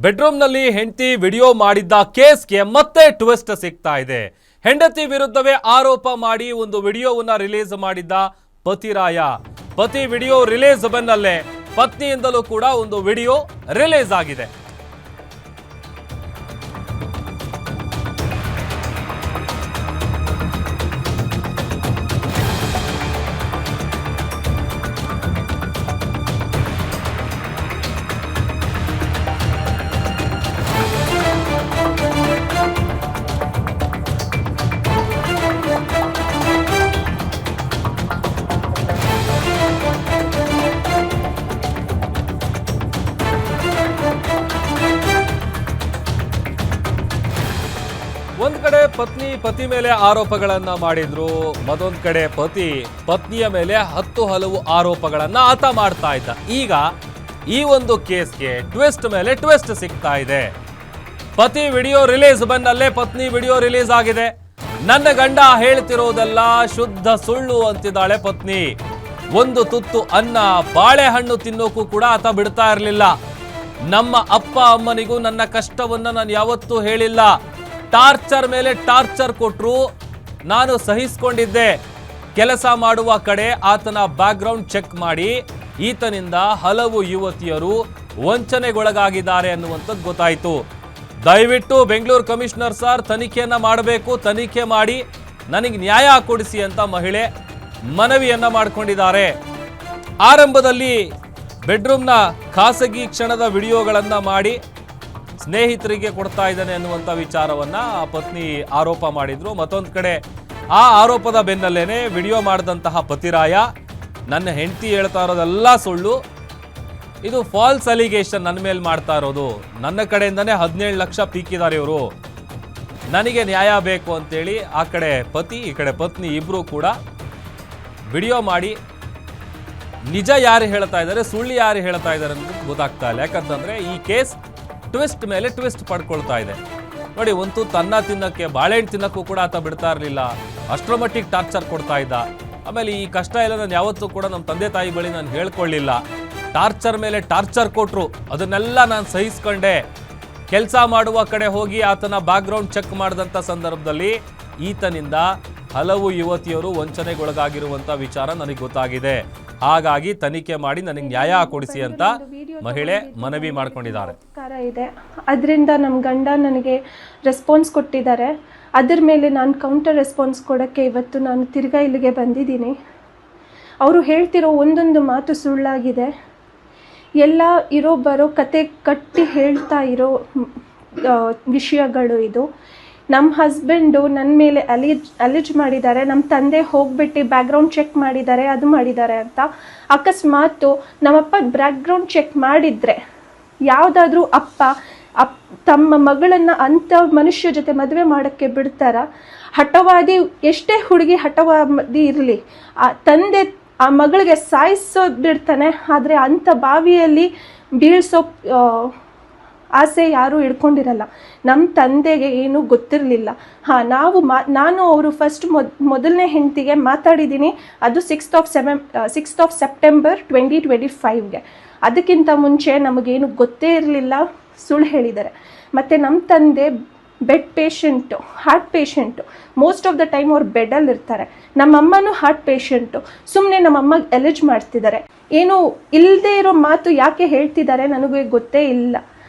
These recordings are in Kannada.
ಬೆಡ್ರೂಮ್ನಲ್ಲಿ ಹೆಂಡತಿ ವಿಡಿಯೋ ಮಾಡಿದ್ದ ಕೇಸ್ಗೆ ಮತ್ತೆ ಟ್ವಿಸ್ಟ್ ಸಿಗ್ತಾ ಇದೆ. ಹೆಂಡತಿ ವಿರುದ್ಧವೇ ಆರೋಪ ಮಾಡಿ ಒಂದು ವಿಡಿಯೋವನ್ನ ರಿಲೀಸ್ ಮಾಡಿದ್ದ ಪತಿರಾಯ. ಪತಿ ವಿಡಿಯೋ ರಿಲೀಸ್ ಬೆನ್ನಲ್ಲೇ ಪತ್ನಿಯಿಂದಲೂ ಕೂಡ ಒಂದು ವಿಡಿಯೋ ರಿಲೀಸ್ ಆಗಿದೆ. ಒಂದ್ ಕಡೆ ಪತಿ ಮೇಲೆ ಆರೋಪಗಳನ್ನ ಮಾಡಿದ್ರು, ಮತ್ತೊಂದ್ ಕಡೆ ಪತ್ನಿಯ ಮೇಲೆ ಹಲವು ಆರೋಪಗಳನ್ನ ಆತ ಮಾಡ್ತಾ ಇದ್ದ. ಈಗ ಈ ಒಂದು ಕೇಸ್ಗೆ ಟ್ವಿಸ್ಟ್ ಮೇಲೆ ಟ್ವಿಸ್ಟ್ ಸಿಗ್ತಾ ಇದೆ. ಪತಿ ವಿಡಿಯೋ ರಿಲೀಸ್ ಬೆನ್ನಲ್ಲೇ ಪತ್ನಿ ವಿಡಿಯೋ ರಿಲೀಸ್ ಆಗಿದೆ. ನನ್ನ ಗಂಡ ಹೇಳ್ತಿರೋದೆಲ್ಲ ಶುದ್ಧ ಸುಳ್ಳು ಅಂತಿದ್ದಾಳೆ ಪತ್ನಿ. ಒಂದು ತುತ್ತು ಅನ್ನ ಬಾಳೆಹಣ್ಣು ತಿನ್ನೋಕು ಕೂಡ ಆತ ಬಿಡ್ತಾ ಇರಲಿಲ್ಲ. ನಮ್ಮ ಅಪ್ಪ ಅಮ್ಮನಿಗೂ ನನ್ನ ಕಷ್ಟವನ್ನ ನಾನು ಯಾವತ್ತೂ ಹೇಳಿಲ್ಲ. ಟಾರ್ಚರ್ ಮೇಲೆ ಟಾರ್ಚರ್ ಕೊಟ್ರು, ನಾನು ಸಹಿಸಿಕೊಂಡಿದ್ದೆ. ಕೆಲಸ ಮಾಡುವ ಕಡೆ ಆತನ ಬ್ಯಾಕ್ಗ್ರೌಂಡ್ ಚೆಕ್ ಮಾಡಿ ಈತನಿಂದ ಹಲವು ಯುವತಿಯರು ವಂಚನೆಗೊಳಗಾಗಿದ್ದಾರೆ ಅನ್ನುವಂಥದ್ದು ಗೊತ್ತಾಯಿತು. ದಯವಿಟ್ಟು ಬೆಂಗಳೂರು ಕಮಿಷನರ್ ಸರ್ ತನಿಖೆಯನ್ನ ಮಾಡಬೇಕು, ತನಿಖೆ ಮಾಡಿ ನನಗೆ ನ್ಯಾಯ ಕೊಡಿಸಿ ಅಂತ ಮಹಿಳೆ ಮನವಿಯನ್ನ ಮಾಡಿಕೊಂಡಿದ್ದಾರೆ. ಆರಂಭದಲ್ಲಿ ಬೆಡ್ರೂಮ್ನ ಖಾಸಗಿ ಕ್ಷಣದ ವಿಡಿಯೋಗಳನ್ನ ಮಾಡಿ ಸ್ನೇಹಿತರಿಗೆ ಕೊಡ್ತಾ ಇದ್ದಾನೆ ಅನ್ನುವಂಥ ವಿಚಾರವನ್ನ ಪತ್ನಿ ಆರೋಪ ಮಾಡಿದ್ರು. ಮತ್ತೊಂದು ಕಡೆ ಆ ಆರೋಪದ ಬೆನ್ನಲ್ಲೇನೆ ವಿಡಿಯೋ ಮಾಡಿದಂತಹ ಪತಿರಾಯ ನನ್ನ ಹೆಂಡತಿ ಹೇಳ್ತಾ ಇರೋದೆಲ್ಲ ಸುಳ್ಳು, ಇದು ಫಾಲ್ಸ್ ಅಲಿಗೇಷನ್ ನನ್ನ ಮೇಲೆ ಮಾಡ್ತಾ ಇರೋದು, ನನ್ನ ಕಡೆಯಿಂದನೇ 17 ಲಕ್ಷ ಪೀಕಿದ್ದಾರೆ ಇವರು, ನನಗೆ ನ್ಯಾಯ ಬೇಕು ಅಂತೇಳಿ ಆ ಕಡೆ ಪತಿ ಈ ಕಡೆ ಪತ್ನಿ ಇಬ್ರು ಕೂಡ ವಿಡಿಯೋ ಮಾಡಿ ನಿಜ ಯಾರು ಹೇಳ್ತಾ ಇದ್ದಾರೆ ಸುಳ್ಳು ಯಾರು ಹೇಳ್ತಾ ಇದ್ದಾರೆ ಅಂತ ಗೊತ್ತಾಗ್ತಾ ಇಲ್ಲ. ಯಾಕಂತಂದ್ರೆ ಈ ಕೇಸ್ ಟ್ವಿಸ್ಟ್ ಮೇಲೆ ಟ್ವಿಸ್ಟ್ ಪಡ್ಕೊಳ್ತಾ ಇದೆ. ನೋಡಿ, ಒಂದು ತನ್ನ ತಿನ್ನಕ್ಕೆ ಬಾಳೆಹಣ್ಣು ತಿನ್ನಕ್ಕೂ ಕೂಡ ಆತ ಬಿಡ್ತಾ ಇರಲಿಲ್ಲ, ಅಷ್ಟರ ಮಟ್ಟಿಗೆ ಟಾರ್ಚರ್ ಕೊಡ್ತಾ ಇದ್ದ. ಆಮೇಲೆ ಈ ಕಷ್ಟ ಎಲ್ಲ ನಾನು ಯಾವತ್ತೂ ಕೂಡ ನಮ್ಮ ತಂದೆ ತಾಯಿ ಬಳಿ ನಾನು ಹೇಳ್ಕೊಳ್ಳಿಲ್ಲ. ಟಾರ್ಚರ್ ಮೇಲೆ ಟಾರ್ಚರ್ ಕೊಟ್ರು, ಅದನ್ನೆಲ್ಲ ನಾನು ಸಹಿಸ್ಕೊಂಡೆ. ಕೆಲಸ ಮಾಡುವ ಕಡೆ ಹೋಗಿ ಆತನ ಬ್ಯಾಕ್ಗ್ರೌಂಡ್ ಚೆಕ್ ಮಾಡಿದಂಥ ಸಂದರ್ಭದಲ್ಲಿ ಈತನಿಂದ ಹಲವು ಯುವತಿಯರು ವಂಚನೆಗೊಳಗಾಗಿರುವಂಥ ವಿಚಾರ ನನಗೆ ಗೊತ್ತಾಗಿದೆ. ಹಾಗಾಗಿ ತನಿಖೆ ಮಾಡಿ ನನಗೆ ನ್ಯಾಯ ಕೊಡಿಸಿ ಅಂತ ಮಹಿಳೆ ಮನವಿ ಮಾಡ್ಕೊಂಡಿದ್ದಾರೆ. ಇದೆ, ಅದರಿಂದ ನಮ್ಮ ಗಂಡ ನನಗೆ ರೆಸ್ಪಾನ್ಸ್ ಕೊಟ್ಟಿದ್ದಾರೆ. ಅದರ ಮೇಲೆ ನಾನು ಕೌಂಟರ್ ರೆಸ್ಪಾನ್ಸ್ ಕೊಡೋಕ್ಕೆ ಇವತ್ತು ನಾನು ತಿರ್ಗಾ ಇಲ್ಲಿಗೆ ಬಂದಿದ್ದೀನಿ. ಅವರು ಹೇಳ್ತಿರೋ ಒಂದೊಂದು ಮಾತು ಸುಳ್ಳಾಗಿದೆ. ಎಲ್ಲ ಇರೋ ಬರೋ ಕತೆ ಕಟ್ಟಿ ಹೇಳ್ತಾ ಇರೋ ವಿಷಯಗಳು ಇದು. ನಮ್ಮ ಹಸ್ಬೆಂಡು ನನ್ನ ಮೇಲೆ ಅಲಿಜ್ ಮಾಡಿದ್ದಾರೆ, ನಮ್ಮ ತಂದೆ ಹೋಗ್ಬಿಟ್ಟು ಬ್ಯಾಕ್ಗ್ರೌಂಡ್ ಚೆಕ್ ಮಾಡಿದ್ದಾರೆ, ಅದು ಮಾಡಿದ್ದಾರೆ ಅಂತ. ಅಕಸ್ಮಾತು ನಮ್ಮಪ್ಪ ಬ್ಯಾಕ್ಗ್ರೌಂಡ್ ಚೆಕ್ ಮಾಡಿದರೆ ಯಾವುದಾದ್ರೂ ತಮ್ಮ ಮಗಳನ್ನು ಅಂಥ ಮನುಷ್ಯ ಜೊತೆ ಮದುವೆ ಮಾಡೋಕ್ಕೆ ಬಿಡ್ತಾರ? ಹಠವಾದಿ, ಎಷ್ಟೇ ಹುಡುಗಿ ಹಠವಾದಿ ಇರಲಿ, ಆ ತಂದೆ ಆ ಮಗಳಿಗೆ ಸಾಯಿಸೋ ಬಿಡ್ತಾನೆ. ಆದರೆ ಅಂಥ ಬಾವಿಯಲ್ಲಿ ಬೀಳ್ಸೋ ಆಸೆ ಯಾರೂ ಇಟ್ಕೊಂಡಿರಲ್ಲ. ನಮ್ಮ ತಂದೆಗೆ ಏನೂ ಗೊತ್ತಿರಲಿಲ್ಲ. ನಾನು ಅವರು ಫಸ್ಟ್ ಮೊದಲನೇ ಹೆಂಡತಿಗೆ ಮಾತಾಡಿದ್ದೀನಿ, ಅದು 6th of September 2025ಗೆ. ಅದಕ್ಕಿಂತ ಮುಂಚೆ ನಮಗೇನು ಗೊತ್ತೇ ಇರಲಿಲ್ಲ, ಸುಳ್ಳು ಹೇಳಿದ್ದಾರೆ. ಮತ್ತು ನಮ್ಮ ತಂದೆ bed patient, heart patient, most of the time ಅವ್ರು ಬೆಡ್ಡಲ್ಲಿ ಇರ್ತಾರೆ. ನಮ್ಮಮ್ಮನೂ ಹಾರ್ಟ್ ಪೇಷಂಟು. ಸುಮ್ಮನೆ ನಮ್ಮಮ್ಮಗೆ ಎಲಿಜ್ ಮಾಡ್ತಿದ್ದಾರೆ. ಏನು ಇಲ್ಲದೆ ಇರೋ ಮಾತು ಯಾಕೆ ಹೇಳ್ತಿದ್ದಾರೆ ನನಗೆ ಗೊತ್ತೇ ಇಲ್ಲ.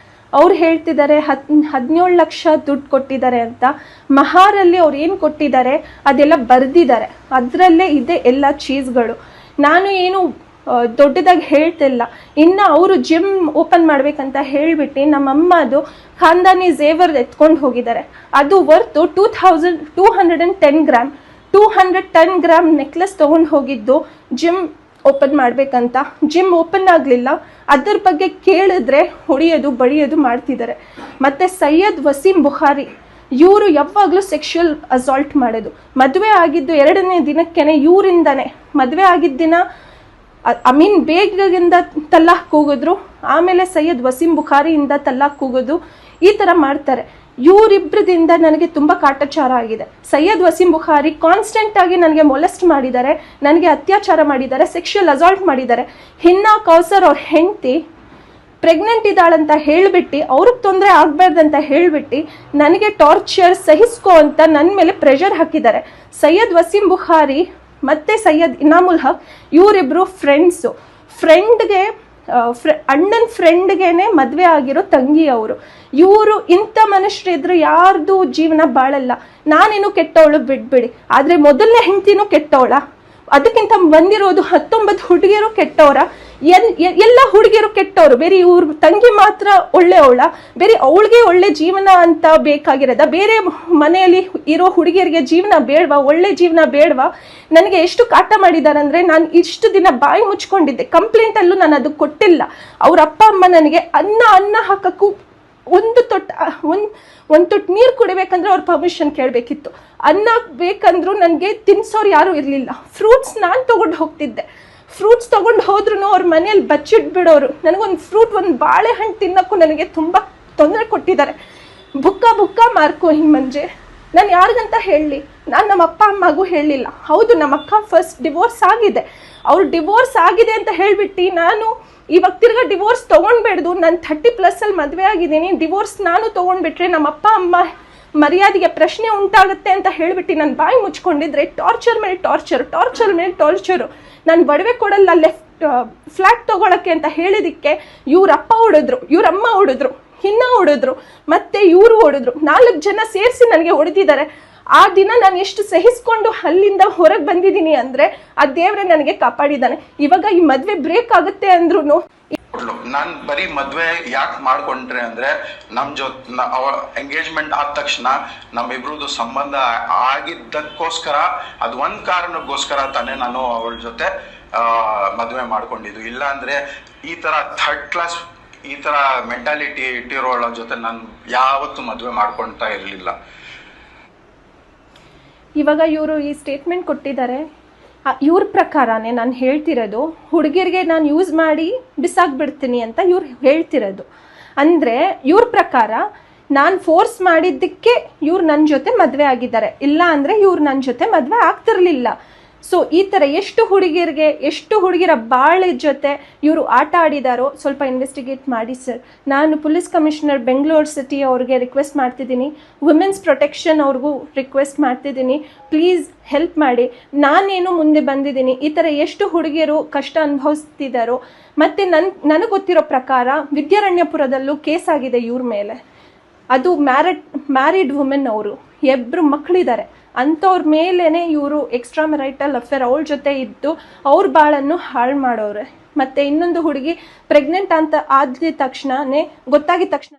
ಅವ್ರು ಹೇಳ್ತಿದ್ದಾರೆ 17 ಲಕ್ಷ ದುಡ್ಡು ಕೊಟ್ಟಿದ್ದಾರೆ ಅಂತ. ಮಹಾರಲ್ಲಿ ಅವ್ರು ಏನು ಕೊಟ್ಟಿದ್ದಾರೆ ಅದೆಲ್ಲ ಬರೆದಿದ್ದಾರೆ, ಅದರಲ್ಲೇ ಇದೆ ಎಲ್ಲ ಚೀಸ್ಗಳು. ನಾನು ಏನು ದೊಡ್ಡದಾಗಿ ಹೇಳ್ತಿಲ್ಲ. ಇನ್ನು ಅವರು ಜಿಮ್ ಓಪನ್ ಮಾಡಬೇಕಂತ ಹೇಳಿಬಿಟ್ಟು ನಮ್ಮಮ್ಮದು ಖಾನ್ದಾನಿ ಝೇವರ್ ಎತ್ಕೊಂಡು ಹೋಗಿದ್ದಾರೆ. ಅದು ವರ್ತು 210 ಗ್ರಾಮ್ 210 ಗ್ರಾಮ್ ನೆಕ್ಲೆಸ್ ತೊಗೊಂಡು ಹೋಗಿದ್ದು ಜಿಮ್ ಓಪನ್ ಮಾಡಬೇಕಂತ. ಜಿಮ್ ಓಪನ್ ಆಗಲಿಲ್ಲ. ಅದ್ರ ಬಗ್ಗೆ ಕೇಳಿದ್ರೆ ಹೊಡೆಯೋದು ಬಡಿಯೋದು ಮಾಡ್ತಿದ್ದಾರೆ. ಮತ್ತು ಸೈಯದ್ ವಸೀಂ ಬುಖಾರಿ ಇವರು ಯಾವಾಗಲೂ ಸೆಕ್ಷುವಲ್ ಅಸಾಲ್ಟ್ ಮಾಡೋದು. ಮದುವೆ ಆಗಿದ್ದು 2ನೇ ದಿನಕ್ಕೇ ಇವರಿಂದನೇ, ಮದುವೆ ಆಗಿದ್ದ ದಿನ ಅಮೀನ್ ಬೇಗಿಂದ ತಲ್ಲಾಕ್ ಕೂಗಿದ್ರು, ಆಮೇಲೆ ಸೈಯದ್ ವಸೀಂ ಬುಖಾರಿಯಿಂದ ತಲ್ಲಾಕ್ ಕೂಗೋದು, ಈ ಥರ ಮಾಡ್ತಾರೆ. ಇವರಿಬ್ಬರದಿಂದ ನನಗೆ ತುಂಬ ಕಾಟಾಚಾರ ಆಗಿದೆ. ಸೈಯದ್ ವಸೀಂ ಬುಖಾರಿ ಕಾನ್ಸ್ಟೆಂಟ್ ಆಗಿ ನನಗೆ ಮೊಲೆಸ್ಟ್ ಮಾಡಿದ್ದಾರೆ, ನನಗೆ ಅತ್ಯಾಚಾರ ಮಾಡಿದ್ದಾರೆ, ಸೆಕ್ಷುವಲ್ ಅಸಾಲ್ಟ್ ಮಾಡಿದ್ದಾರೆ. ಹಿನ್ನಾ ಕೌಸರ್ ಅವ್ರ ಹೆಂಡತಿ ಪ್ರೆಗ್ನೆಂಟ್ ಇದ್ದಾಳಂತ ಹೇಳ್ಬಿಟ್ಟು ಅವ್ರಿಗೆ ತೊಂದರೆ ಆಗ್ಬಾರ್ದಂತ ಹೇಳ್ಬಿಟ್ಟು ನನಗೆ ಟಾರ್ಚರ್ ಸಹಿಸ್ಕೋ ಅಂತ ನನ್ನ ಮೇಲೆ ಪ್ರೆಷರ್ ಹಾಕಿದ್ದಾರೆ. ಸೈಯದ್ ವಸೀಂ ಬುಖಾರಿ ಮತ್ತೆ ಸೈಯದ್ ಇನಾಮುಲ್ ಹಕ್ ಇವರಿಬ್ರು ಫ್ರೆಂಡ್ಗೆ ಅಣ್ಣನ ಫ್ರೆಂಡ್ಗೆನೆ ಮದುವೆ ಆಗಿರೋ ತಂಗಿ ಅವರು. ಇವರು ಇಂಥ ಮನುಷ್ಯರಿದ್ರು ಯಾರ್ದು ಜೀವನ ಬಾಳಲ್ಲ. ನಾನೇನು ಕೆಟ್ಟವಳು ಬಿಟ್ಬಿಡಿ, ಆದ್ರೆ ಮೊದಲನೇ ಹೆಂಡತಿನೂ ಕೆಟ್ಟವಳ. ಅದಕ್ಕಿಂತ ಬಂದಿರೋದು 19 ಹುಡುಗಿಯರು ಕೆಟ್ಟವರ. ಎಲ್ಲ ಹುಡುಗಿಯರು ಕೆಟ್ಟವರು, ಬೇರೆ ಇವ್ರ ತಂಗಿ ಮಾತ್ರ ಒಳ್ಳೆಯವಳ? ಬೇರೆ ಅವಳಿಗೆ ಒಳ್ಳೆ ಜೀವನ ಅಂತ ಬೇಕಾಗಿರೋದ? ಬೇರೆ ಮನೆಯಲ್ಲಿ ಇರೋ ಹುಡುಗಿಯರಿಗೆ ಜೀವನ ಬೇಡವಾ? ಒಳ್ಳೆ ಜೀವನ ಬೇಡವಾ? ನನಗೆ ಎಷ್ಟು ಕಾಟ ಮಾಡಿದ್ದಾರೆ ಅಂದರೆ, ನಾನು ಇಷ್ಟು ದಿನ ಬಾಯಿ ಮುಚ್ಕೊಂಡಿದ್ದೆ. ಕಂಪ್ಲೇಂಟಲ್ಲೂ ನಾನು ಅದು ಕೊಟ್ಟಿಲ್ಲ. ಅವ್ರ ಅಪ್ಪ ಅಮ್ಮ ನನಗೆ ಅನ್ನ ಹಾಕಕ್ಕೂ ಒಂದು ತೊಟ್ಟು ನೀರು ಕುಡಿಬೇಕಂದ್ರೆ ಅವ್ರ ಪರ್ಮಿಷನ್ ಕೇಳಬೇಕಿತ್ತು. ಅನ್ನ ಬೇಕಂದ್ರೂ ನನಗೆ ತಿನ್ಸೋರು ಯಾರೂ ಇರಲಿಲ್ಲ. ಫ್ರೂಟ್ಸ್ ನಾನು ತೊಗೊಂಡು ಹೋಗ್ತಿದ್ದೆ. ಫ್ರೂಟ್ಸ್ ತೊಗೊಂಡು ಹೋದ್ರೂ ಅವ್ರ ಮನೇಲಿ ಬಚ್ಚಿಟ್ಬಿಡೋರು. ನನಗೊಂದು ಫ್ರೂಟ್, ಒಂದು ಬಾಳೆಹಣ್ಣು ತಿನ್ನೋಕ್ಕೂ ನನಗೆ ತುಂಬ ತೊಂದರೆ ಕೊಟ್ಟಿದ್ದಾರೆ. ಬುಕ್ಕ ಮಾರ್ಕೋ ಮಂಜೆ. ನಾನು ಯಾರಿಗಂತ ಹೇಳಲಿ? ನಾನು ನಮ್ಮ ಅಪ್ಪ ಅಮ್ಮಗೂ ಹೇಳಲಿಲ್ಲ. ಹೌದು, ನಮ್ಮ ಅಕ್ಕ ಫಸ್ಟ್ ಡಿವೋರ್ಸ್ ಆಗಿದೆ. ಅವ್ರು ಡಿವೋರ್ಸ್ ಆಗಿದೆ ಅಂತ ಹೇಳ್ಬಿಟ್ಟು ನಾನು ಇವಾಗ ತಿರ್ಗಾ ಡಿವೋರ್ಸ್ ತೊಗೊಂಡ್ಬೇಡ್ದು, ನಾನು 30+ ಮದುವೆ ಆಗಿದ್ದೀನಿ, ಡಿವೋರ್ಸ್ ನಾನು ತೊಗೊಂಡ್ಬಿಟ್ರೆ ನಮ್ಮ ಅಪ್ಪ ಅಮ್ಮ ಮರ್ಯಾದೆಗೆ ಪ್ರಶ್ನೆ ಉಂಟಾಗುತ್ತೆ ಅಂತ ಹೇಳ್ಬಿಟ್ಟು ನಾನು ಬಾಯಿ ಮುಚ್ಕೊಂಡಿದ್ರೆ ಟಾರ್ಚರ್ ಮೇಲೆ ಟಾರ್ಚರು. ನಾನು ಒಡವೆ ಕೊಡಲ್ಲ, ಫ್ಲ್ಯಾಟ್ ತೊಗೊಳಕ್ಕೆ ಅಂತ ಹೇಳಿದಕ್ಕೆ ಇವ್ರ ಅಪ್ಪ ಹೊಡೆದ್ರು, ಇವ್ರ ಅಮ್ಮ ಹೊಡೆದ್ರು, ಹೊಡೆದ್ರು, ಮತ್ತೆ ಇವರು ಹೊಡೆದ್ರು. 4 ಜನ ಸೇರಿಸಿ ನನಗೆ ಹೊಡೆದಿದ್ದಾರೆ. ಆ ದಿನ ನಾನು ಎಷ್ಟು ಸಹಿಸ್ಕೊಂಡು ಅಲ್ಲಿಂದ ಹೊರಗೆ ಬಂದಿದ್ದೀನಿ ಅಂದ್ರೆ ಆ ದೇವ್ರೆ ನನಗೆ ಕಾಪಾಡಿದ್ದಾನೆ. ಇವಾಗ ಈ ಮದ್ವೆ ಬ್ರೇಕ್ ಆಗುತ್ತೆ ಅಂದ್ರೂ ನಾನ್ ಬರೀ ಮದ್ವೆ ಯಾಕೆ ಮಾಡ್ಕೊಂಡ್ರೆ ಅಂದ್ರೆ, ನಮ್ ಎಂಗೇಜ್ಮೆಂಟ್ ಆದ ತಕ್ಷಣ ನಮ್ಮಿಬ್ರದ್ದು ಸಂಬಂಧ ಆಗಿದ್ದಕ್ಕೋಸ್ಕರ, ಅದು ಒಂದ್ ಕಾರಣಕ್ಕೋಸ್ಕರ ತಾನೇ ನಾನು ಅವಳ ಜೊತೆ ಮದ್ವೆ ಮಾಡ್ಕೊಂಡಿದ್ದು. ಇಲ್ಲ ಅಂದ್ರೆ ಈ ತರ 3rd ಕ್ಲಾಸ್ ಈ ತರ ಮೆಂಟಾಲಿಟಿ ಇಟ್ಟಿರೋಳ ಜೊತೆ ನಾನು ಯಾವತ್ತೂ ಮದ್ವೆ ಮಾಡ್ಕೊಳ್ತಾ ಇರ್ಲಿಲ್ಲ. ಇವಾಗ ಇವರು ಈ ಸ್ಟೇಟ್ಮೆಂಟ್ ಕೊಟ್ಟಿದ್ದಾರೆ. ಇವ್ರ ಪ್ರಕಾರನೇ ನಾನು ಹೇಳ್ತಿರೋದು, ಹುಡುಗಿರಿಗೆ ನಾನು ಯೂಸ್ ಮಾಡಿ ಬಿಸಾಕ್ಬಿಡ್ತೀನಿ ಅಂತ ಇವ್ರು ಹೇಳ್ತಿರೋದು. ಅಂದರೆ ಇವ್ರ ಪ್ರಕಾರ ನಾನು ಫೋರ್ಸ್ ಮಾಡಿದ್ದಕ್ಕೆ ಇವ್ರು ನನ್ನ ಜೊತೆ ಮದುವೆ ಆಗಿದ್ದಾರೆ, ಇಲ್ಲ ಅಂದರೆ ಇವ್ರು ನನ್ನ ಜೊತೆ ಮದುವೆ ಆಗ್ತಿರ್ಲಿಲ್ಲ. ಸೊ ಈ ಥರ ಎಷ್ಟು ಹುಡುಗಿರ ಬಾಳೆ ಜೊತೆ ಇವರು ಆಟ ಆಡಿದಾರೋ ಸ್ವಲ್ಪ ಇನ್ವೆಸ್ಟಿಗೇಟ್ ಮಾಡಿ ಸರ್. ನಾನು ಪೊಲೀಸ್ ಕಮಿಷನರ್ ಬೆಂಗಳೂರು ಸಿಟಿ ಅವ್ರಿಗೆ ರಿಕ್ವೆಸ್ಟ್ ಮಾಡ್ತಿದ್ದೀನಿ, ವುಮೆನ್ಸ್ ಪ್ರೊಟೆಕ್ಷನ್ ಅವ್ರಿಗೂ ರಿಕ್ವೆಸ್ಟ್ ಮಾಡ್ತಿದ್ದೀನಿ, ಪ್ಲೀಸ್ ಹೆಲ್ಪ್ ಮಾಡಿ. ನಾನೇನು ಮುಂದೆ ಬಂದಿದ್ದೀನಿ, ಈ ಥರ ಎಷ್ಟು ಹುಡುಗಿಯರು ಕಷ್ಟ ಅನುಭವಿಸ್ತಿದ್ದಾರೋ. ಮತ್ತು ನನಗೆ ಗೊತ್ತಿರೋ ಪ್ರಕಾರ ವಿದ್ಯಾರಣ್ಯಪುರದಲ್ಲೂ ಕೇಸ್ ಆಗಿದೆ ಇವ್ರ ಮೇಲೆ. ಅದು ಮ್ಯಾರಿಡ್ ವುಮೆನ್, ಅವರು 2 ಮಕ್ಕಳಿದ್ದಾರೆ. ಅಂಥವ್ರ ಮೇಲೇ ಇವರು ಎಕ್ಸ್ಟ್ರಾ ಮ್ಯಾರಿಟಲ್ ಅಫೇರ್ ಅವಳ ಜೊತೆ ಇದ್ದು ಅವ್ರ ಬಾಳನ್ನು ಹಾಳು ಮಾಡೋರೆ. ಮತ್ತು ಇನ್ನೊಂದು ಹುಡುಗಿ ಪ್ರೆಗ್ನೆಂಟ್ ಅಂತ ಗೊತ್ತಾಗಿದ ತಕ್ಷಣ